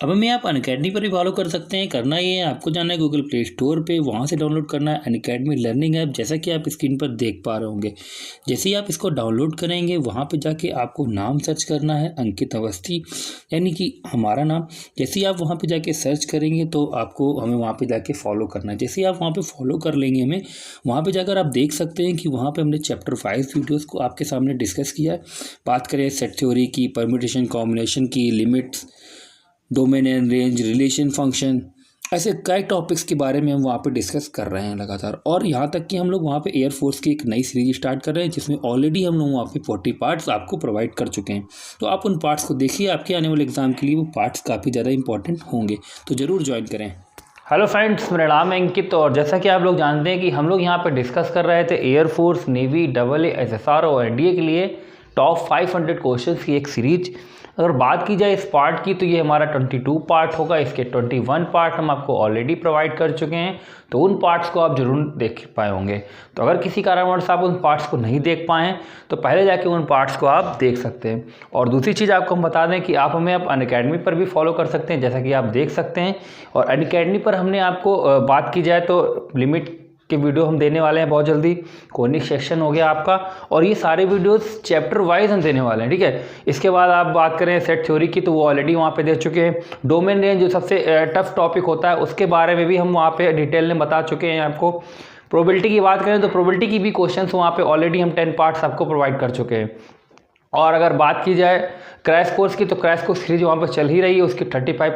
अब हमें आप अनअकैडमी पर भी फॉलो कर सकते हैं। करना ये है, आपको जाना है गूगल प्ले स्टोर पे, वहाँ से डाउनलोड करना है अनअकैडमी लर्निंग ऐप, जैसा कि आप स्क्रीन पर देख पा रहे होंगे। जैसे ही आप इसको डाउनलोड करेंगे, वहाँ पे जाके आपको नाम सर्च करना है अंकित अवस्थी, यानी कि हमारा नाम। जैसे ही आप वहाँ पे जाके सर्च करेंगे तो आपको हमें वहाँ पे जाके फॉलो करना है। जैसे ही आप वहाँ पे फॉलो कर लेंगे हमें, वहाँ पे जाकर आप देख सकते हैं कि वहाँ पे हमने चैप्टर 5 वीडियोज़ को आपके सामने डिस्कस किया है। बात करें सेट थ्योरी की, परम्यूटेशन कॉम्बिनेशन की, limits, domain and range, relation function, ऐसे कई टॉपिक्स के बारे में हम वहाँ पे डिस्कस कर रहे हैं लगातार। और यहाँ तक कि हम लोग वहाँ पे एयरफोर्स की एक नई सीरीज स्टार्ट कर रहे हैं, जिसमें ऑलरेडी हम लोग वहाँ पे 40 पार्ट्स आपको प्रोवाइड कर चुके हैं। तो आप उन पार्ट्स को देखिए, आपके आने वाले एग्जाम के लिए वो पार्ट्स काफ़ी ज़्यादा इंपॉर्टेंट होंगे, तो ज़रूर ज्वाइन करें। हेलो फ्रेंड्स, मेरा नाम है अंकित और जैसा कि आप लोग जानते हैं कि हम लोग यहाँ पर डिस्कस कर रहे थे एयरफोर्स, नेवी, AA, SSR और NDA के लिए टॉप 500 क्वेश्चंस की एक सीरीज। अगर बात की जाए इस पार्ट की तो ये हमारा 22 पार्ट होगा। इसके 21 पार्ट हम आपको ऑलरेडी प्रोवाइड कर चुके हैं, तो उन पार्ट्स को आप जरूर देख पाए होंगे। तो अगर किसी कारणवश आप उन पार्ट्स को नहीं देख पाएँ तो पहले जाके उन पार्ट्स को आप देख सकते हैं। और दूसरी चीज़ आपको हम बता दें कि आप हमें अब अनअकैडमी पर भी फॉलो कर सकते हैं, जैसा कि आप देख सकते हैं। और अनअकैडमी पर हमने आपको बात की जाए तो लिमिट के वीडियो हम देने वाले हैं बहुत जल्दी। कोनिक सेक्शन हो गया आपका, और ये सारे वीडियोस चैप्टर वाइज हम देने वाले हैं, ठीक है। इसके बाद आप बात करें सेट थ्योरी की तो वो ऑलरेडी वहाँ पे दे चुके हैं। डोमेन रेंज जो सबसे टफ टॉपिक होता है उसके बारे में भी हम वहाँ पे डिटेल में बता चुके हैं आपको। प्रोबेबिलिटी की बात करें तो प्रोबेबिलिटी की भी क्वेश्चंस वहाँ पे ऑलरेडी हम 10 पार्ट्स आपको प्रोवाइड कर चुके हैं। और अगर बात की जाए क्रैश कोर्स की तो क्रैश कोर्स सीरीज वहाँ पर चल ही रही है, उसके 35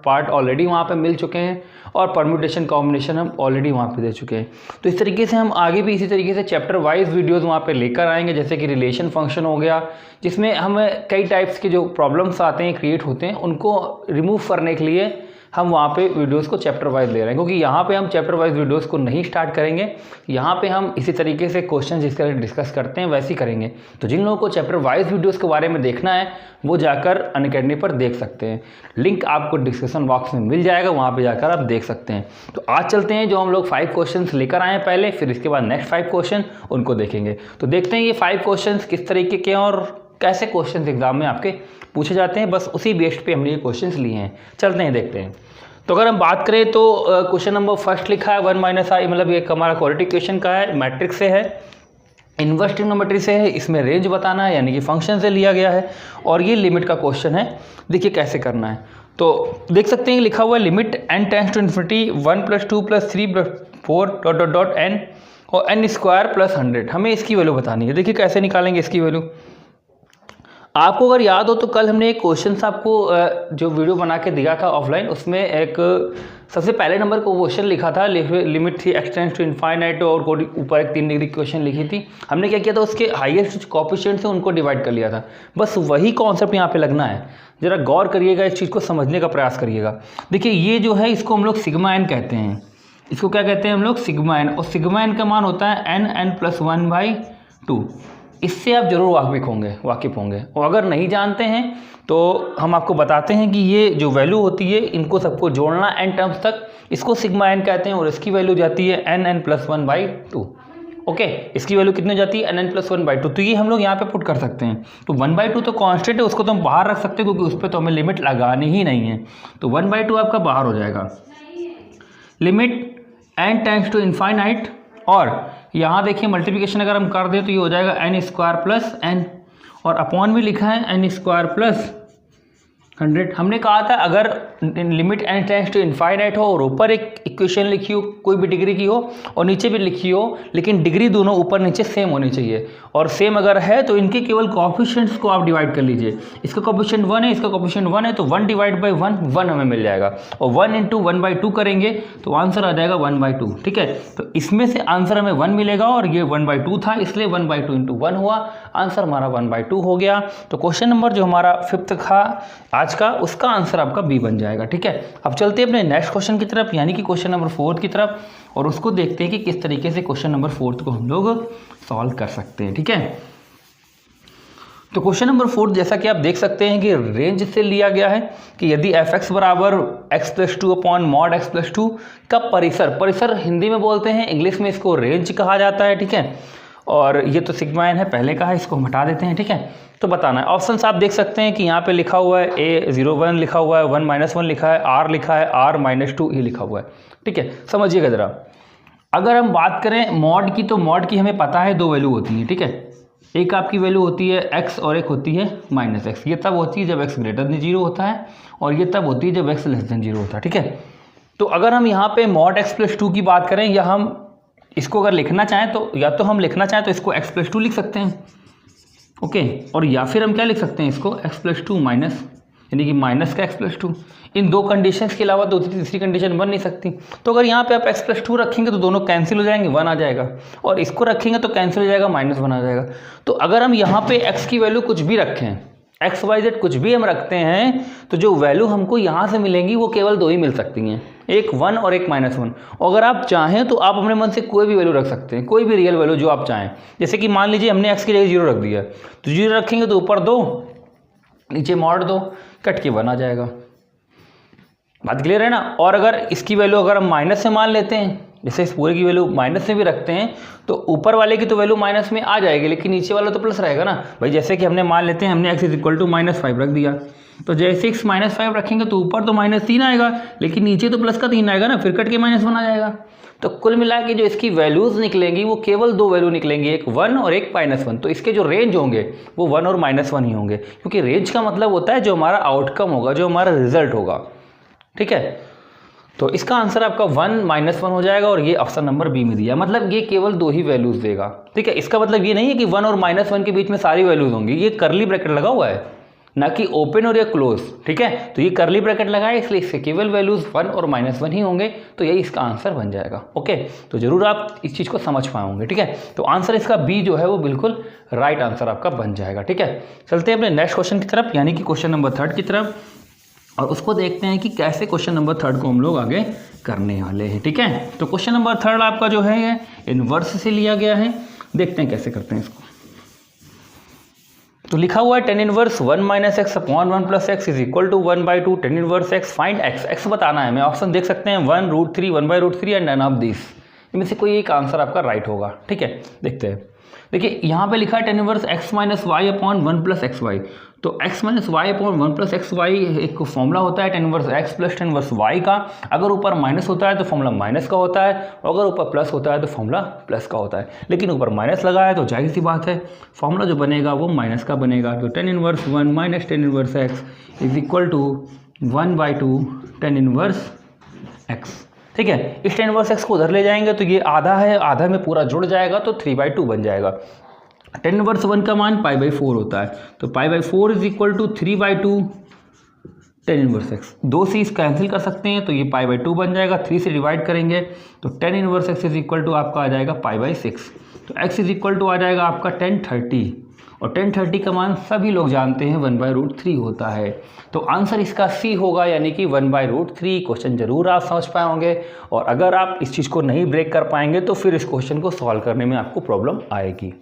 पार्ट ऑलरेडी वहाँ पे मिल चुके हैं। और परम्यूटेशन कॉम्बिनेशन हम ऑलरेडी वहाँ पे दे चुके हैं। तो इस तरीके से हम आगे भी इसी तरीके से चैप्टर वाइज वीडियोस वहाँ पे लेकर आएंगे, जैसे कि रिलेशन फंक्शन हो गया, जिसमें हमें कई टाइप्स के जो प्रॉब्लम्स आते हैं, क्रिएट होते हैं, उनको रिमूव करने के लिए हम वहाँ पे वीडियोस को चैप्टर वाइज ले रहे हैं। क्योंकि यहाँ पे हम चैप्टर वाइज वीडियोस को नहीं स्टार्ट करेंगे, यहाँ पे हम इसी तरीके से क्वेश्चन जिस तरह डिस्कस करते हैं वैसे ही करेंगे। तो जिन लोगों को चैप्टर वाइज वीडियोस के बारे में देखना है वो जाकर अनअकैडमी पर देख सकते हैं। लिंक आपको डिस्क्रिप्शन बॉक्स में मिल जाएगा, वहाँ पर जाकर आप देख सकते हैं। तो आज चलते हैं, जो हम लोग 5 क्वेश्चन लेकर आए हैं पहले, फिर इसके बाद नेक्स्ट 5 क्वेश्चन उनको देखेंगे। तो देखते हैं ये 5 क्वेश्चन किस तरीके के हैं और कैसे क्वेश्चन एग्जाम में आपके पूछे जाते हैं। बस उसी बेस्ड पे हमने ये क्वेश्चन लिए हैं। चलते हैं, देखते हैं। तो अगर हम बात करें तो क्वेश्चन नंबर फर्स्ट लिखा है 1 - i, मतलब ये हमारा क्वालिटी क्वेश्चन का है, मैट्रिक्स से है, इनवर्स ट्रिग्नोमेट्री से है। इसमें रेंज बताना है, यानी कि फंक्शन से लिया गया है, और ये लिमिट का क्वेश्चन है। देखिए कैसे करना है, तो देख सकते हैं लिखा हुआ है limit n tends to infinity 1 + 2 + 3 + 4 ... n और n² + 100। हमें इसकी वैल्यू बतानी है। देखिए कैसे निकालेंगे इसकी वैल्यू। आपको अगर याद हो तो कल हमने एक क्वेश्चन आपको जो वीडियो बना के दिया था ऑफलाइन, उसमें एक सबसे पहले नंबर को क्वेश्चन लिखा था, लिमिट थी x टेंड्स टू इनफाइनाइट, और ऊपर एक 3 डिग्री क्वेश्चन लिखी थी। हमने क्या किया था, उसके हाईएस्ट कोएफिशिएंट से उनको डिवाइड कर लिया था। बस वही कॉन्सेप्ट यहाँ पे लगना है। जरा गौर करिएगा, इस चीज़ को समझने का प्रयास करिएगा। देखिए ये जो है इसको हम लोग सिग्मा n कहते हैं। इसको क्या कहते हैं हम लोग, सिग्मा n। और सिग्मा n का मान होता है n + 1/2। इससे आप जरूर वाकिफ होंगे। और अगर नहीं जानते हैं तो हम आपको बताते हैं कि ये जो वैल्यू होती है, इनको सबको जोड़ना n टर्म्स तक, इसको सिग्मा n कहते हैं। और इसकी वैल्यू जाती है n + 1/2। ओके, इसकी वैल्यू कितनी जाती है, n + 1/2। तो ये हम लोग यहाँ पे पुट कर सकते हैं। तो 1/2 तो कांस्टेंट है, उसको तो हम बाहर रख सकते हैं, क्योंकि उस पर तो हमें लिमिट लगानी ही नहीं है। तो 1/2 आपका बाहर हो जाएगा। Limit n tends to infinite, और यहाँ देखिए मल्टीप्लिकेशन अगर हम कर दें तो ये हो जाएगा n² + n, और अपॉन भी लिखा है n² + 100। हमने कहा था अगर limit n tends to infinite हो और ऊपर एक इक्वेशन लिखी हो, कोई भी डिग्री की हो, और नीचे भी लिखी हो, लेकिन डिग्री दोनों ऊपर नीचे सेम होनी चाहिए। और सेम अगर है तो इनके केवल कोएफिशिएंट्स को आप डिवाइड कर लीजिए। इसका कोएफिशिएंट 1 है, इसका कोएफिशिएंट 1 है, तो 1 / 1 1 हमें मिल जाएगा। और 1 × 1/2 करेंगे तो आंसर आ जाएगा 1/2। ठीक है, तो इसमें से आंसर हमें 1 मिलेगा, और ये 1/2 था, इसलिए 1/2 × 1 हुआ, आंसर हमारा 1/2 हो गया। तो क्वेश्चन नंबर जो हमारा 5th था आज का, उसका आंसर आपका बी बन जाएगा। ठीक है, अब चलते हैं अपने नेक्स्ट क्वेश्चन की तरफ, यानी कि क्वेश्चन नंबर 4 की तरफ, और उसको देखते हैं कि किस तरीके से क्वेश्चन नंबर 4 को हम लोग सॉल्व कर सकते हैं। ठीक है, तो क्वेश्चन नंबर 4 जैसा कि आप देख सकते हैं कि रेंज से लिया गया है कि यदि f(x) = x + 2 mod x + 2 का परिसर हिंदी में बोलते हैं, इंग्लिश में इसको रेंज कहा जाता है। ठीक है, और ये तो सिग्मा एन है पहले का है, इसको हम हटा देते हैं, ठीक है। तो बताना है ऑप्शन आप देख सकते हैं कि यहाँ पे लिखा हुआ है A01 लिखा हुआ है, 1-1 लिखा है, R लिखा है, R-2 ये लिखा हुआ है, ठीक है। समझिएगा ज़रा, अगर हम बात करें मॉड की, तो मॉड की हमें पता है दो वैल्यू होती हैं, ठीक है। एक आपकी वैल्यू होती है x और एक होती है -x। ये तब होती है जब x ग्रेटर देन 0 होता है और ये तब होती है जब x लेस देन 0 होता है, ठीक है। तो अगर हम यहाँ पे mod x+2 की बात करें, या हम इसको अगर लिखना चाहें तो या तो हम लिखना चाहें तो इसको x+2 लिख सकते हैं, ओके। और या फिर हम क्या लिख सकते हैं इसको x+2 माइनस, यानी कि माइनस का x+2। इन दो कंडीशंस के अलावा तीसरी कंडीशन बन नहीं सकती। तो अगर यहाँ पे आप x+2 रखेंगे तो दोनों कैंसिल हो जाएंगे, 1 आ जाएगा, और इसको रखेंगे तो कैंसिल हो जाएगा, -1 आ जाएगा। तो अगर हम यहाँ पे x की वैल्यू कुछ भी रखें, x y z कुछ भी हम रखते हैं, तो जो वैल्यू हमको यहाँ से मिलेंगी वो केवल दो ही मिल सकती हैं, एक 1 और एक -1। और अगर आप चाहें तो आप अपने मन से कोई भी वैल्यू रख सकते हैं, कोई भी रियल वैल्यू जो आप चाहें। जैसे कि मान लीजिए हमने x की जगह 0 रख दिया, तो 0 रखेंगे तो ऊपर 2, नीचे mod 2, कट के 1 आ जाएगा। बात क्लियर है ना। और अगर इसकी वैल्यू अगर हम माइनस से मान लेते हैं, जैसे इस पूरे की वैल्यू माइनस से भी रखते हैं, तो ऊपर वाले की तो वैल्यू माइनस में आ जाएगी, लेकिन नीचे वाला तो प्लस रहेगा ना भाई। जैसे कि हमने मान लेते हैं हमने x =-5 रख दिया, तो जैसे x -5 रखेंगे तो ऊपर तो -3 आएगा, लेकिन नीचे तो प्लस का 3 आएगा ना, फिर कट के -1 आ जाएगा। तो कुल मिला के जो इसकी वैल्यूज़ निकलेंगी वो केवल दो वैल्यू निकलेंगी, एक 1 और एक -1। तो इसके जो रेंज होंगे वो 1 और -1 ही होंगे, क्योंकि रेंज का मतलब होता है जो हमारा आउटकम होगा, जो हमारा रिजल्ट होगा, ठीक है। तो इसका आंसर आपका 1 -1 हो जाएगा, और ये ऑप्शन नंबर बी में दिया, मतलब ये केवल दो ही वैल्यूज़ देगा, ठीक है। इसका मतलब ये नहीं है कि 1 और -1 के बीच में सारी वैल्यूज़ होंगी, ये करली ब्रैकेट लगा हुआ है, ना कि ओपन और या क्लोज, ठीक है। तो ये करली ब्रैकेट लगा है, इसलिए इससे केवल वैल्यूज़ 1 और -1 ही होंगे, तो यही इसका आंसर बन जाएगा, ओके। तो जरूर आप इस चीज़ को समझ पाओगे, ठीक है। तो आंसर इसका बी जो है वो बिल्कुल राइट आंसर आपका बन जाएगा, ठीक है। चलते हैं अपने नेक्स्ट क्वेश्चन की तरफ, यानी कि क्वेश्चन नंबर 3 की तरफ, और उसको देखते हैं कि कैसे क्वेश्चन नंबर 3 को हम लोग आगे करने वाले हैं, ठीक है। तो क्वेश्चन नंबर 3 आपका जो है ये इनवर्स से लिया गया है, देखते हैं कैसे करते हैं इसको। तो लिखा हुआ है tan inverse 1 - x upon 1 + x is equal to 1/2 tan inverse x, find x। x बताना है हमें, ऑप्शन देख सकते हैं 1√3, 1/√3 एंड नन ऑफ दिस, इनमें से कोई एक आंसर आपका राइट होगा, ठीक है। देखते हैं, देखिए यहाँ पे लिखा है tan inverse x - y upon 1 + xy। तो x - y अपॉन 1 + xy एक फॉर्मूला होता है tan inverse x plus tan inverse y का। अगर ऊपर माइनस होता है तो फॉर्मूला माइनस का होता है, और अगर ऊपर प्लस होता है तो फॉर्मूला प्लस का होता है। लेकिन ऊपर माइनस लगा है तो जाहिर सी बात है फॉर्मूला जो बनेगा वो माइनस का बनेगा। तो tan inverse 1 - tan inverse x is equal to 1/2 tan inverse x, ठीक है। इस tan इनवर्स x को उधर ले जाएंगे तो ये आधा है, आधा में पूरा जुड़ जाएगा तो 3/2 बन जाएगा। tan इनवर्स 1 का मान π/4 होता है, तो π/4 is equal to 3/2 tan inverse x। दो से इस कैंसिल कर सकते हैं तो ये π/2 बन जाएगा, 3 से डिवाइड करेंगे तो tan inverse x is equal to आपका आ जाएगा π/6। तो x इज इक्वल टू आ जाएगा आपका tan 30, और tan 30 का मान सभी लोग जानते हैं 1/√3 होता है। तो आंसर इसका सी होगा, यानी कि 1/√3। क्वेश्चन जरूर आप समझ पाए होंगे, और अगर आप इस चीज़ को नहीं ब्रेक कर पाएंगे तो फिर इस क्वेश्चन को सॉल्व करने में आपको प्रॉब्लम आएगी,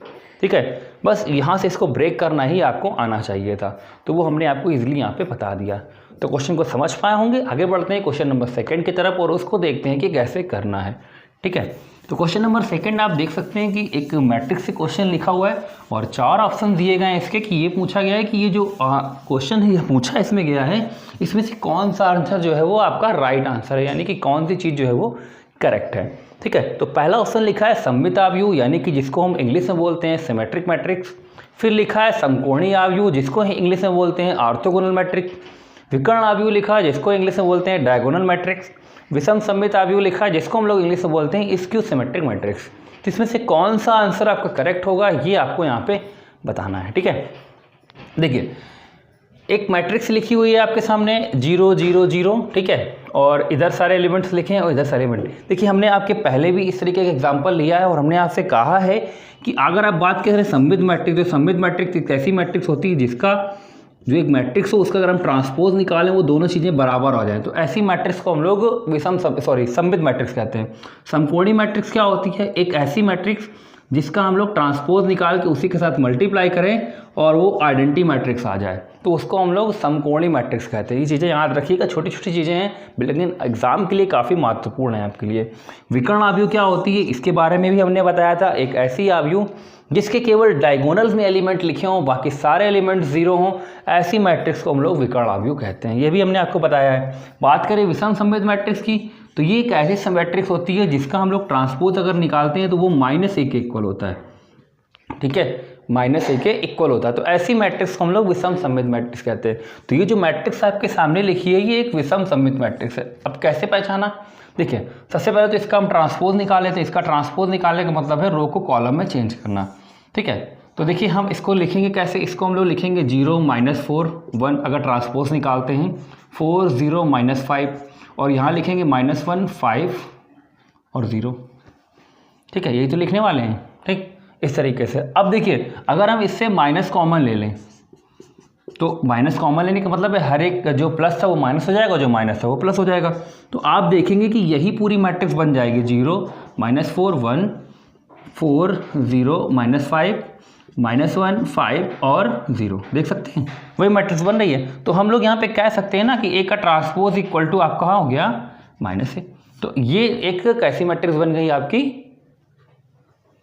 ठीक है। बस यहाँ से इसको ब्रेक करना ही आपको आना चाहिए था, तो वो हमने आपको इजीली यहाँ पे बता दिया। तो क्वेश्चन को समझ पाए होंगे। आगे बढ़ते हैं क्वेश्चन नंबर 2 की तरफ, और उसको देखते हैं कि कैसे करना है, ठीक है। तो क्वेश्चन नंबर 2 आप देख सकते हैं कि एक मैट्रिक्स से क्वेश्चन लिखा हुआ है, और 4 ऑप्शन दिए गए हैं इसके, कि ये पूछा गया है कि ये जो क्वेश्चन है ये पूछा इसमें गया है, इसमें से कौन सा आंसर जो है वो आपका राइट आंसर है, यानी कि कौन सी चीज़ जो है वो करेक्ट है, ठीक है। तो पहला ऑप्शन लिखा है सममित आव्यूह, यानी कि जिसको हम इंग्लिश में बोलते हैं सिमेट्रिक मैट्रिक्स। फिर लिखा है समकोणीय आव्यूह, जिसको इंग्लिश में बोलते हैं ऑर्थोगोनल मैट्रिक्स। विकर्ण आव्यूह लिखा है, जिसको इंग्लिश में बोलते हैं डायगोनल मैट्रिक्स। विषम सममित आव्यूह लिखा है, जिसको हम लोग इंग्लिश में बोलते हैं स्क्यू सिमेट्रिक मैट्रिक्स। तो इसमें से कौन सा आंसर आपका करेक्ट होगा ये आपको यहाँ पे बताना है, ठीक है। देखिए एक मैट्रिक्स लिखी हुई है आपके सामने 0 0 0, ठीक है, और इधर सारे एलिमेंट्स लिखे हैं और इधर सारे एलिमेंट। देखिए हमने आपके पहले भी इस तरीके का एग्जांपल लिया है, और हमने आपसे कहा है कि अगर आप बात करें सममित मैट्रिक्स, तो सममित मैट्रिक्स एक ऐसी मैट्रिक्स होती है जिसका जो एक मैट्रिक्स हो उसका अगर हम ट्रांसपोज निकालें वो दोनों चीज़ें बराबर हो जाएं, तो ऐसी मैट्रिक्स को हम लोग सममित मैट्रिक्स कहते हैं। समकोणीय मैट्रिक्स क्या होती है, एक ऐसी मैट्रिक्स जिसका हम लोग ट्रांसपोज निकाल के उसी के साथ मल्टीप्लाई करें और वो आइडेंटिटी मैट्रिक्स आ जाए, तो उसको हम लोग समकोणीय मैट्रिक्स कहते हैं। ये चीज़ें याद रखिएगा, छोटी छोटी चीज़ें हैं लेकिन एग्जाम के लिए काफ़ी महत्वपूर्ण है आपके लिए। विकर्ण आव्यूह क्या होती है, इसके बारे में भी हमने बताया था। एक ऐसी आव्यूह जिसके केवल डायगोनल्स में एलिमेंट लिखे हों, बाकी सारे एलिमेंट जीरो हों, ऐसी मैट्रिक्स को हम लोग विकर्ण आव्यूह कहते हैं। ये भी हमने आपको बताया है। बात करें विषम सममित मैट्रिक्स की, तो ये एक ऐसी मैट्रिक्स होती है जिसका हम लोग ट्रांसपोज अगर निकालते हैं तो वो -1 के इक्वल होता है, ठीक है, -1 के इक्वल होता है। तो ऐसी मैट्रिक्स को हम लोग विषम सममित मैट्रिक्स कहते हैं। तो ये जो मैट्रिक्स आपके सामने लिखी है ये एक विषम सममित मैट्रिक्स है। अब कैसे पहचाना, देखिए सबसे पहले तो इसका हम ट्रांसपोज निकाले थे। इसका ट्रांसपोज निकालने का मतलब है रो को कॉलम में चेंज करना, ठीक है। तो देखिए हम इसको लिखेंगे कैसे, इसको हम लोग लिखेंगे 0 -4 1 अगर ट्रांसपोज निकालते हैं, 4 0 -5 और यहाँ लिखेंगे -1 5 और 0, ठीक है, यही तो लिखने वाले हैं, ठीक, इस तरीके से। अब देखिए अगर हम इससे माइनस कॉमन ले लें, तो माइनस कॉमन लेने का मतलब है हर एक जो प्लस था वो माइनस हो जाएगा, जो माइनस था वो प्लस हो जाएगा। तो आप देखेंगे कि यही पूरी मैट्रिक्स बन जाएगी 0 -4 1 4 0 -5 -1 5 और 0, देख सकते हैं वही मैट्रिक्स बन रही है। तो हम लोग यहाँ पे कह सकते हैं ना कि ए का ट्रांसपोज इक्वल टू आपका हो गया -1। तो ये एक कैसी मैट्रिक्स बन गई आपकी,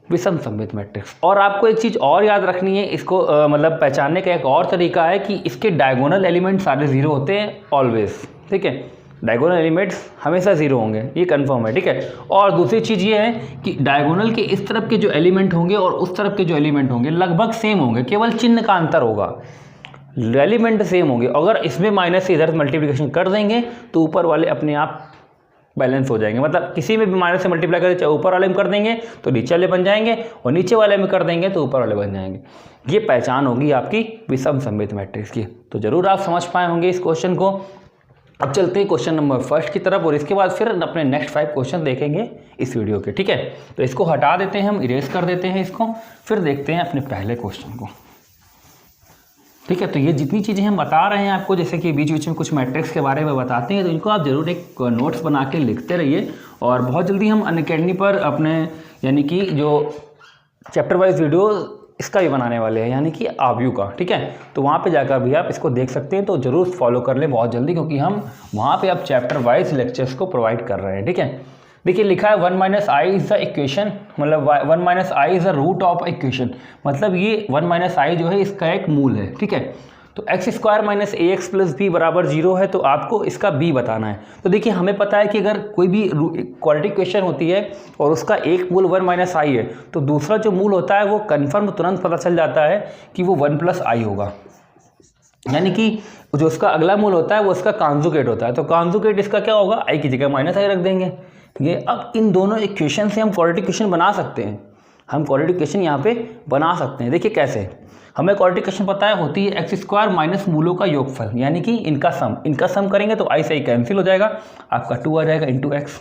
विषम सममित मैट्रिक्स। और आपको एक चीज़ और याद रखनी है, इसको मतलब पहचानने का एक और तरीका है कि इसके डायगोनल एलिमेंट सारे जीरो होते हैं ऑलवेज, ठीक है, डायगोनल एलिमेंट्स हमेशा जीरो होंगे, ये कंफर्म है, ठीक है। और दूसरी चीज़ ये है कि डायगोनल के इस तरफ के जो एलिमेंट होंगे और उस तरफ के जो एलिमेंट होंगे लगभग सेम होंगे, केवल चिन्ह का अंतर होगा, एलिमेंट सेम होंगे। अगर इसमें माइनस से इधर मल्टीप्लिकेशन कर देंगे तो ऊपर वाले अपने आप बैलेंस हो जाएंगे, मतलब किसी में भी माइनस से मल्टीप्लाई करें, चाहे ऊपर वाले में कर देंगे तो नीचे वाले बन जाएंगे और नीचे वाले में कर देंगे तो ऊपर वाले बन जाएंगे। ये पहचान होगी आपकी विषम सममित मैट्रिक्स की। तो जरूर आप समझ पाए होंगे इस क्वेश्चन को। अब चलते हैं क्वेश्चन नंबर 1 की तरफ और इसके बाद फिर अपने नेक्स्ट 5 क्वेश्चन देखेंगे इस वीडियो के, ठीक है। तो इसको हटा देते हैं, हम इरेज कर देते हैं इसको, फिर देखते हैं अपने पहले क्वेश्चन को, ठीक है। तो ये जितनी चीज़ें हम बता रहे हैं आपको, जैसे कि बीच बीच में कुछ मैट्रिक्स के बारे में बताते हैं, तो इनको आप जरूर एक नोट्स बना के लिखते रहिए। और बहुत जल्दी हम अनअकैडमी पर अपने यानी कि जो चैप्टर वाइज वीडियो इसका भी बनाने वाले हैं, यानी कि आव्यूह का, ठीक है। तो वहाँ पे जाकर भी आप इसको देख सकते हैं, तो जरूर फॉलो कर लें बहुत जल्दी, क्योंकि हम वहाँ पे अब चैप्टर वाइज लेक्चर्स को प्रोवाइड कर रहे हैं, ठीक है। देखिए लिखा है 1 - i इज द इक्वेशन, मतलब 1 - i is the root of equation, मतलब ये 1 - i जो है इसका एक मूल है, ठीक है। तो x² - ax + b = 0 है, तो आपको इसका b बताना है। तो देखिए हमें पता है कि अगर कोई भी क्वाड्रेटिक इक्वेशन होती है और उसका एक मूल 1 - i है, तो दूसरा जो मूल होता है वो कन्फर्म तुरंत पता चल जाता है कि वो 1 + i होगा, यानी कि जो उसका अगला मूल होता है वो उसका कॉन्जुगेट होता है। तो कॉन्जुगेट इसका क्या होगा, i की जगह -i रख देंगे। ये अब इन दोनों इक्वेशन से हम क्वाड्रेटिक इक्वेशन बना सकते हैं, हम क्वाड्रेटिक इक्वेशन यहाँ पे बना सकते हैं। देखिए कैसे, हमें क्वाड्रेटिक इक्वेशन पता है होती है x² - मूलों का योगफल, यानी कि इनका सम करेंगे तो i से i कैंसिल हो जाएगा, आपका 2 आ जाएगा × x,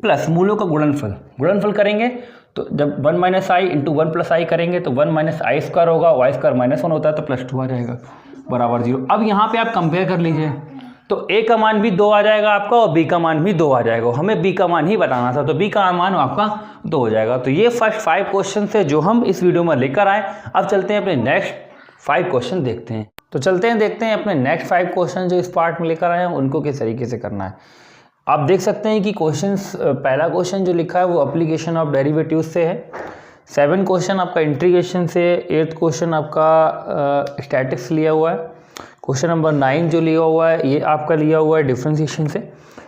प्लस मूलों का गुणनफल करेंगे तो जब 1 - i × 1 + i करेंगे तो 1 - i² होगा, y² -1 होता है तो +2 आ जाएगा बराबर 0। अब यहाँ पे आप कंपेयर कर लीजिए, तो a का मान भी 2 आ जाएगा आपका और b का मान भी 2 आ जाएगा। हमें b का मान ही बताना था, तो b का मान आपका 2 हो जाएगा। तो ये फर्स्ट 5 क्वेश्चन से जो हम इस वीडियो में लेकर आए। अब चलते हैं अपने नेक्स्ट 5 क्वेश्चन देखते हैं। तो चलते हैं देखते हैं अपने नेक्स्ट 5 क्वेश्चन जो इस पार्ट में लेकर आए हैं उनको किस तरीके से करना है। आप देख सकते हैं कि क्वेश्चंस, पहला क्वेश्चन जो लिखा है वो एप्लीकेशन ऑफ डेरिवेटिव से है, 7 क्वेश्चन आपका इंटीग्रेशन से, 8th क्वेश्चन आपका स्टैटिक्स लिया हुआ है, क्वेश्चन नंबर 9 जो लिया हुआ है ये आपका लिया हुआ है डिफरेंशिएशन से,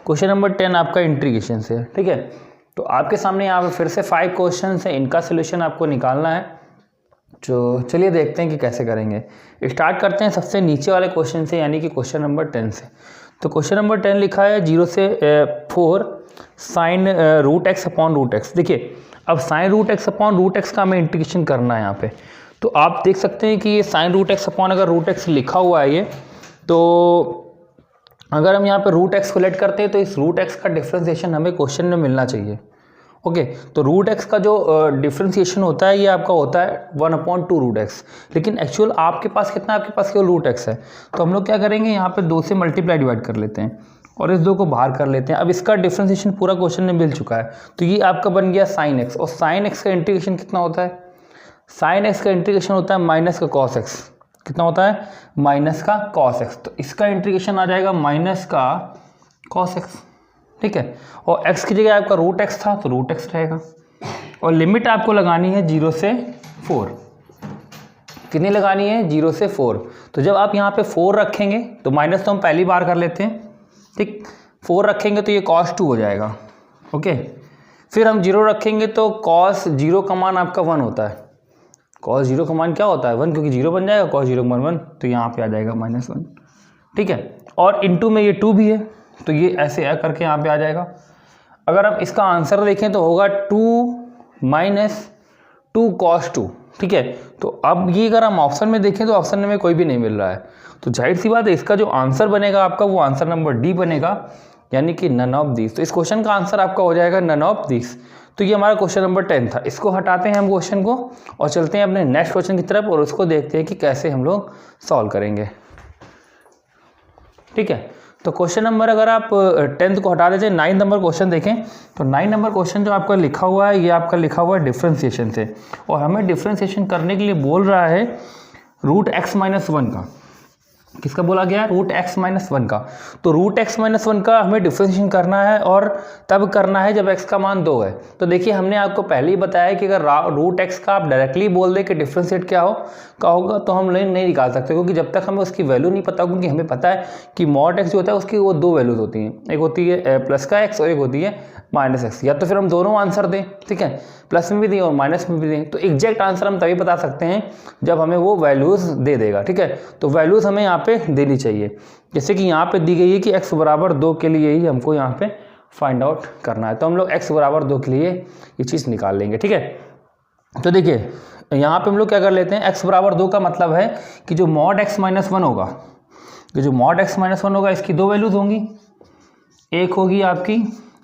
क्वेश्चन नंबर 10 आपका इंटीग्रेशन से, ठीक है। तो आपके सामने यहाँ पे फिर से 5 क्वेश्चन है, इनका सोल्यूशन आपको निकालना है। तो चलिए देखते हैं कि कैसे करेंगे। स्टार्ट करते हैं सबसे नीचे वाले क्वेश्चन से, यानी कि क्वेश्चन नंबर 10 से। तो क्वेश्चन नंबर 10 लिखा है 0 से 4 sin √x/√x। देखिए अब sin √x/√x का हमें इंटीग्रेशन करना है यहाँ पे। तो आप देख सकते हैं कि ये sin √x/√x लिखा हुआ है ये, तो अगर हम यहाँ पे √x को लेट करते हैं तो इस √x का डिफ्रेंसिएशन हमें क्वेश्चन में मिलना चाहिए, ओके तो रूट एक्स का जो डिफ्रेंसिएशन होता है ये आपका होता है 1/2 रूट एक्स, लेकिन एक्चुअल आपके पास कितना है, आपके पास केवल रूट एक्स है। तो हम लोग क्या करेंगे, यहाँ पे 2 से मल्टीप्लाई डिवाइड कर लेते हैं और इस 2 को बाहर कर लेते हैं। अब इसका डिफ्रेंसिएशन पूरा क्वेश्चन में मिल चुका है, तो ये आपका बन गया साइन एक्स, और साइन एक्स का इंटीग्रेशन कितना होता है, साइन एक्स का इंटीग्रेशन होता है माइनस का कॉस एक्स, कितना होता है, माइनस का कॉस एक्स। तो इसका इंटीग्रेशन आ जाएगा माइनस का कॉस एक्स, ठीक है। और x की जगह आपका रूट एक्स था तो रूट एक्स रहेगा, और लिमिट आपको लगानी है 0 से 4, कितनी लगानी है, 0 से 4। तो जब आप यहाँ पे 4 रखेंगे तो माइनस तो हम पहली बार कर लेते हैं, ठीक, 4 रखेंगे तो ये cos 2 हो जाएगा, ओके। फिर हम 0 रखेंगे तो cos 0 का मान आपका 1 होता है, cos 0 का मान क्या होता है 1, क्योंकि 0 बन जाएगा, cos 0 का मान 1, तो यहाँ पे आ जाएगा -1, ठीक है। और इनटू में ये 2 भी है, तो ये ऐसे करके यहाँ पे आ जाएगा। अगर हम इसका आंसर देखें तो होगा 2 - 2 cos 2, ठीक है। तो अब ये अगर हम ऑप्शन में देखें तो ऑप्शन में कोई भी नहीं मिल रहा है, तो जाहिर सी बात है इसका जो आंसर बनेगा आपका वो आंसर नंबर डी बनेगा, यानी कि नन ऑफ दिस। तो इस क्वेश्चन का आंसर आपका हो जाएगा नन ऑफ दिस। तो ये हमारा क्वेश्चन नंबर 10 था। इसको हटाते हैं हम क्वेश्चन को और चलते हैं अपने नेक्स्ट क्वेश्चन की तरफ और उसको देखते हैं कि कैसे हम लोग सॉल्व करेंगे, ठीक है। तो क्वेश्चन नंबर अगर आप 10th को हटा देते हैं, 9 नंबर क्वेश्चन देखें तो 9 नंबर क्वेश्चन जो आपका लिखा हुआ है ये आपका लिखा हुआ है डिफ्रेंसिएशन से, और हमें डिफ्रेंसिएशन करने के लिए बोल रहा है रूट एक्स माइनस 1 का। किसका बोला गया, रूट एक्स माइनस 1 का। तो रूट एक्स माइनस 1 का हमें डिफ्रेंशिएशन करना है और तब करना है जब x का मान 2 है। तो देखिए हमने आपको पहले ही बताया कि अगर रूट एक्स का आप डायरेक्टली बोल दे कि डिफ्रेंशिएट क्या होगा तो हम नहीं निकाल सकते, क्योंकि जब तक हमें उसकी वैल्यू नहीं पता, क्योंकि हमें पता है कि मॉड एक्स जो होता है उसकी वो 2 वैल्यूज होती हैं, एक होती है प्लस का एक्स और एक होती है माइनस एक्स। या तो फिर हम दोनों आंसर दें, ठीक है, प्लस में भी दें और माइनस में भी दें, तो एग्जैक्ट आंसर हम तभी बता सकते हैं जब हमें वो वैल्यूज़ दे देगा, ठीक है। तो वैल्यूज़ हमें यहाँ पे देनी चाहिए, जैसे कि यहाँ पे दी गई है कि x बराबर 2 के लिए ही हमको यहाँ पे फाइंड आउट करना है, तो हम लोग x बराबर 2 के लिए ये चीज़ निकाल लेंगे, ठीक है। तो देखिए यहाँ पे हम लोग क्या कर लेते हैं, x बराबर 2 का मतलब है कि जो मॉड x माइनस 1 होगा, जो मॉड x माइनस 1 होगा इसकी 2 वैल्यूज़ होंगी, एक होगी आपकी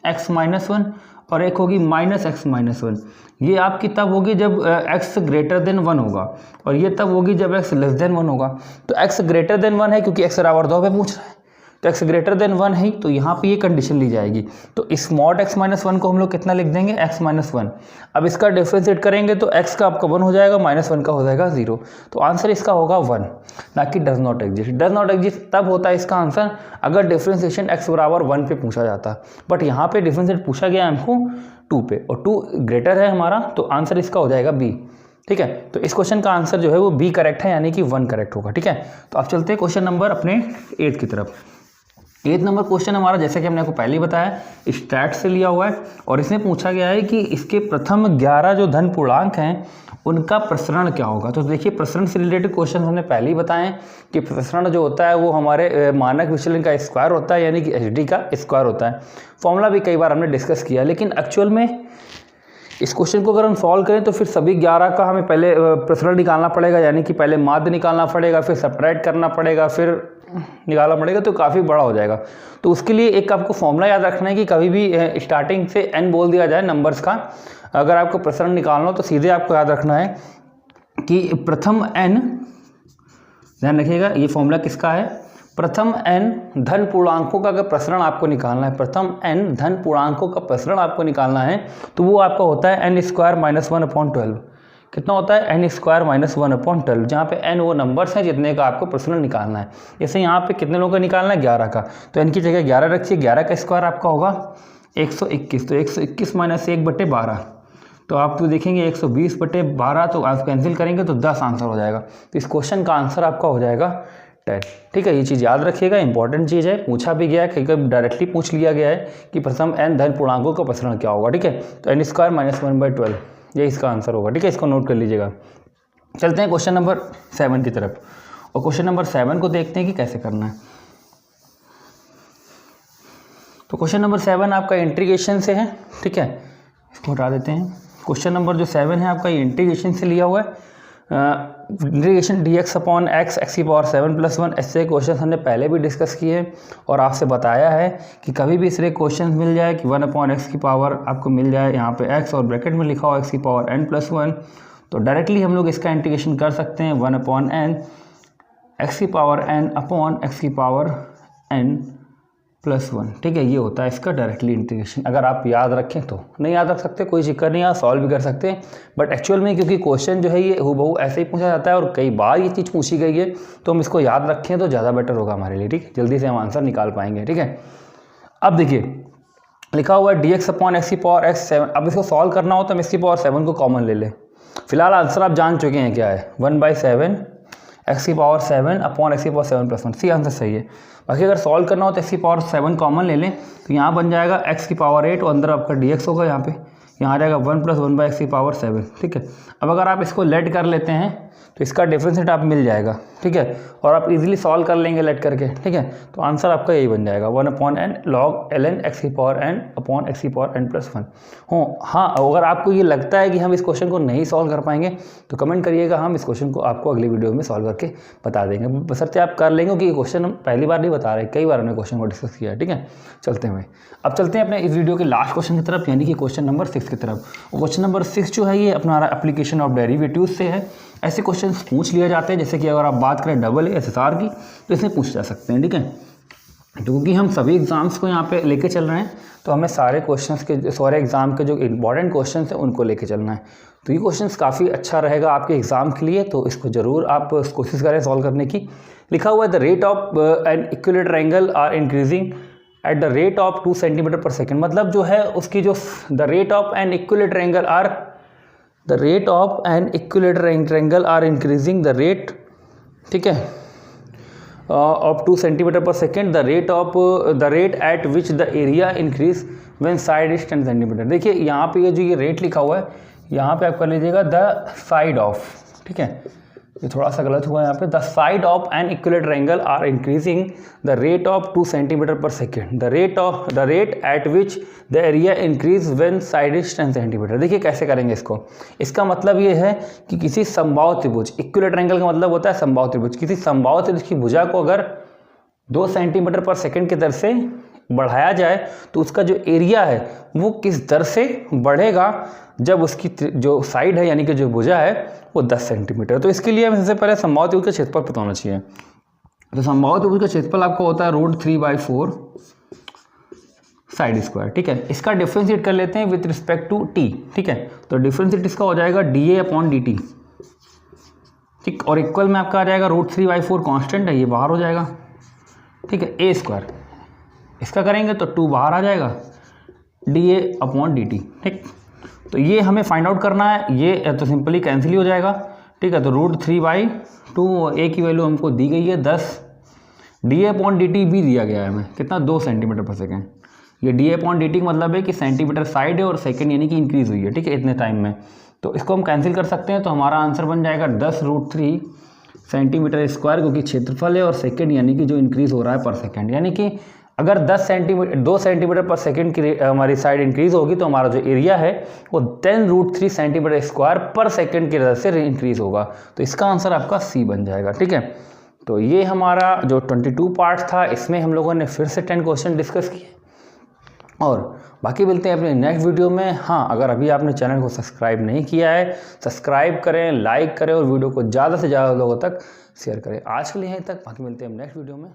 x माइनस 1 और एक होगी माइनस एक्स माइनस 1। ये आपकी तब होगी जब x ग्रेटर देन 1 होगा, और ये तब होगी जब x लेस देन 1 होगा। तो x ग्रेटर देन 1 है क्योंकि x बराबर 2 पे पूछ रहा है, तो x ग्रेटर देन 1 है, तो यहाँ पे ये कंडीशन ली जाएगी। तो इस मॉड x माइनस 1 को हम लोग कितना लिख देंगे, x माइनस 1। अब इसका डिफ्रेंशिएट करेंगे तो x का आपका 1 हो जाएगा, माइनस 1 का हो जाएगा 0। तो आंसर इसका होगा 1, ना कि does not exist. Does not exist तब होता है इसका आंसर अगर डिफ्रेंशिएशन x बराबर 1 पे पूछा जाता, बट यहाँ पे डिफ्रेंशिएट पूछा गया हमको 2 पे, और 2 ग्रेटर है हमारा, तो आंसर इसका हो जाएगा B, ठीक है। तो इस क्वेश्चन का आंसर जो है वो B करेक्ट है, यानी कि 1 करेक्ट होगा, ठीक है। तो अब चलते हैं क्वेश्चन नंबर अपने 8 की तरफ। 8 नंबर क्वेश्चन हमारा, जैसे कि हमने आपको पहले ही बताया, स्टैट से लिया हुआ है, और इसमें पूछा गया है कि इसके प्रथम 11 जो धन पूर्णांक हैं उनका प्रसरण क्या होगा। तो देखिए प्रसरण से रिलेटेड क्वेश्चन हमने पहले ही बताए हैं कि प्रसरण जो होता है वो हमारे मानक विचलन का स्क्वायर होता है, यानी कि HD का स्क्वायर होता है। फॉर्मूला भी कई बार हमने डिस्कस किया, लेकिन एक्चुअल में इस क्वेश्चन को अगर हम सॉल्व करें तो फिर सभी 11 का हमें पहले प्रसरण निकालना पड़ेगा, यानी कि पहले माध्य निकालना पड़ेगा, फिर सब्ट्रैक्ट करना पड़ेगा, फिर निकालना पड़ेगा, तो काफ़ी बड़ा हो जाएगा। तो उसके लिए एक आपको फॉर्मूला याद रखना है कि कभी भी स्टार्टिंग से n बोल दिया जाए नंबर्स का, अगर आपको प्रसरण निकालना हो तो सीधे आपको याद रखना है कि प्रथम n, ध्यान रखिएगा ये फॉर्मूला किसका है, प्रथम n धन पूर्णांकों का अगर प्रसरण आपको निकालना है, प्रथम n धन पूर्णांकों का प्रसरण आपको निकालना है, तो वो आपका होता है n स्क्वायर माइनस 1/12। कितना होता है, n स्क्वायर माइनस 1/12, जहाँ पे n वो नंबर्स हैं जितने का आपको प्रसरण निकालना है। जैसे यहाँ पे कितने लोगों का निकालना है, 11 का, तो n की जगह 11 रखिए, 11 का स्क्वायर आपका होगा 121, तो 121 माइनस 1/12, तो आप देखेंगे 120/12, तो आप कैंसिल करेंगे तो 10 आंसर हो जाएगा। तो इस क्वेश्चन का आंसर आपका हो जाएगा 10, ठीक है। ये चीज़ याद रखिएगा, इंपॉर्टेंट चीज़ है, पूछा भी गया है, कहीं कहीं डायरेक्टली पूछ लिया गया है कि प्रथम n धन पूर्णांकों का प्रसरण क्या होगा, ठीक है। तो n स्क्वायर माइनस 1/12 ये इसका आंसर होगा, ठीक है, इसको नोट कर लीजिएगा। चलते हैं क्वेश्चन नंबर 7 की तरफ, और क्वेश्चन नंबर 7 को देखते हैं कि कैसे करना है। तो क्वेश्चन नंबर 7 आपका इंटीग्रेशन से है, ठीक है, इसको हटा देते हैं। क्वेश्चन नंबर जो 7 है आपका ये इंटीग्रेशन से लिया हुआ है। इंटीग्रेशन dx अपॉन x की पावर 7+1 ऐसे क्वेश्चन हमने पहले भी डिस्कस किए हैं और आपसे बताया है कि कभी भी इस क्वेश्चन मिल जाए कि 1/x की पावर आपको मिल जाए यहाँ पे x और ब्रैकेट में लिखा हो x की पावर n+1, तो डायरेक्टली हम लोग इसका इंटीग्रेशन कर सकते हैं 1/n x की पावर n अपॉन x की पावर n+1। ठीक है, ये होता है इसका डायरेक्टली इंटीग्रेशन। अगर आप याद रखें तो, नहीं याद रख सकते कोई जिक्र नहीं, आप सॉल्व भी कर सकते हैं, बट एक्चुअल में क्योंकि क्वेश्चन जो है ये हूबहू ऐसे ही पूछा जाता है और कई बार ये चीज़ पूछी गई है, तो हम इसको याद रखें तो ज़्यादा बेटर होगा हमारे लिए। ठीक, जल्दी से हम आंसर निकाल पाएंगे। ठीक है, अब देखिए लिखा हुआ है dx अपॉन x की पावर x7। अब इसको सॉल्व करना हो तो हम इसकी पावर 7 को कॉमन ले लें। फिलहाल आंसर आप जान चुके हैं क्या है, 1/7 x की पावर 7 अपॉन x की पावर 7+1। सी आंसर सही है। बाकी अगर सॉल्व करना हो तो x की पावर 7 कॉमन ले लें, तो यहाँ बन जाएगा x की पावर 8 और अंदर आपका dx होगा, यहाँ आ जाएगा 1 + 1/x की पावर 7। ठीक है, अब अगर आप इसको लेट कर लेते हैं तो इसका डिफरेंशिएट आप मिल जाएगा। ठीक है, और आप इजीली सॉल्व कर लेंगे लेट करके। ठीक है, तो आंसर आपका यही बन जाएगा 1/n log ln x की पावर n अपॉन x की पावर n+1 हो। हाँ, अगर आपको ये लगता है कि हम इस क्वेश्चन को नहीं सॉल्व कर पाएंगे तो कमेंट करिएगा, हम इस क्वेश्चन को आपको अगली वीडियो में सॉल्व करके बता देंगे, बशर्ते आप कर लेंगे, क्योंकि ये क्वेश्चन हम पहली बार नहीं बता रहे, कई बार हमने क्वेश्चन को डिस्कस किया है। ठीक है, चलते हैं अब चलते हैं अपने इस वीडियो के लास्ट क्वेश्चन की तरफ, यानी कि क्वेश्चन नंबर 6 की तरफ। क्वेश्चन नंबर 6 जो है ये अपना एप्लीकेशन ऑफ डेरिवेटिव्स से है। ऐसे क्वेश्चन पूछ लिए जाते हैं, जैसे कि अगर आप बात करें AASSR की तो इसमें पूछ जा सकते हैं। ठीक है, तो क्योंकि हम सभी एग्जाम्स को यहाँ पे लेके चल रहे हैं तो हमें सारे क्वेश्चंस के सारे एग्जाम के जो इंपॉर्टेंट क्वेश्चंस हैं उनको लेके चलना है। तो ये क्वेश्चंस काफ़ी अच्छा रहेगा आपके एग्जाम के लिए, तो इसको ज़रूर आप कोशिश करें सॉल्व करने की। लिखा हुआ है the rate of an equilateral angle are increasing at the rate of 2 cm/s। मतलब जो है उसकी जो the rate of an equilateral angle are the rate of an equilateral angle are increasing the rate, ठीक है, of 2 cm/s the rate at which the area increase when side is 10 cm। देखिए यहाँ पे ये जो ये रेट लिखा हुआ है, यहाँ पे आप कर लीजिएगा द साइड ऑफ, ठीक है, ये थोड़ा सा गलत हुआ है यहाँ पे, the side of an equilateral angle are increasing the rate of 2 cm/s the rate at which the area increase when side is 10 cm। देखिए कैसे करेंगे इसको। इसका मतलब ये है कि किसी समबाहु त्रिभुज, इक्विलेटरल एंगल का मतलब होता है समबाहु त्रिभुज, किसी समबाहु त्रिभुज की भुजा को अगर 2 cm/s की दर से बढ़ाया जाए तो उसका जो एरिया है वो किस दर से बढ़ेगा जब उसकी जो साइड है यानी कि जो भुजा है वो 10 सेंटीमीटर। तो इसके लिए हमें सबसे पहले समबाहु त्रिभुज का क्षेत्रफल पता होना चाहिए। तो समबाहु त्रिभुज का क्षेत्रफल आपको होता है √3/4 साइड स्क्वायर। ठीक है, इसका डिफरेंशिएट कर लेते हैं विथ रिस्पेक्ट टू टी। ठीक है, तो डिफरेंशिएट इसका हो जाएगा dA/dt। ठीक, और इक्वल में आपका आ जाएगा √3/4 कांस्टेंट है, ये बाहर हो जाएगा। ठीक है, a², इसका करेंगे तो 2 बाहर आ जाएगा dA/dt। ठीक, तो ये हमें फाइंड आउट करना है, ये तो सिंपली कैंसिल ही हो जाएगा। ठीक है, तो √3/2 a की वैल्यू हमको दी गई है 10, dA/dt भी दिया गया है हमें कितना 2 cm/s। ये dA/dt का मतलब है कि सेंटीमीटर साइड है और सेकंड यानी कि इंक्रीज हुई है। ठीक है, इतने टाइम में, तो इसको हम कैंसिल कर सकते हैं, तो हमारा आंसर बन जाएगा 10√3 cm², क्योंकि क्षेत्रफल है और सेकंड यानी कि जो इंक्रीज हो रहा है पर सेकंड, यानी कि अगर 2 cm/s की हमारी साइड इंक्रीज होगी तो हमारा जो एरिया है वो 10√3 cm²/s की वजह से इंक्रीज होगा। तो इसका आंसर आपका सी बन जाएगा। ठीक है, तो ये हमारा जो 22 पार्ट था, इसमें हम लोगों ने फिर से 10 क्वेश्चन डिस्कस किए और बाकी मिलते हैं अपने नेक्स्ट वीडियो में। हाँ, अगर अभी आपने चैनल को सब्सक्राइब नहीं किया है, सब्सक्राइब करें, लाइक करें और वीडियो को ज़्यादा से ज़्यादा लोगों तक शेयर करें। आज के लिए यहीं तक, बाकी मिलते हैं नेक्स्ट वीडियो में।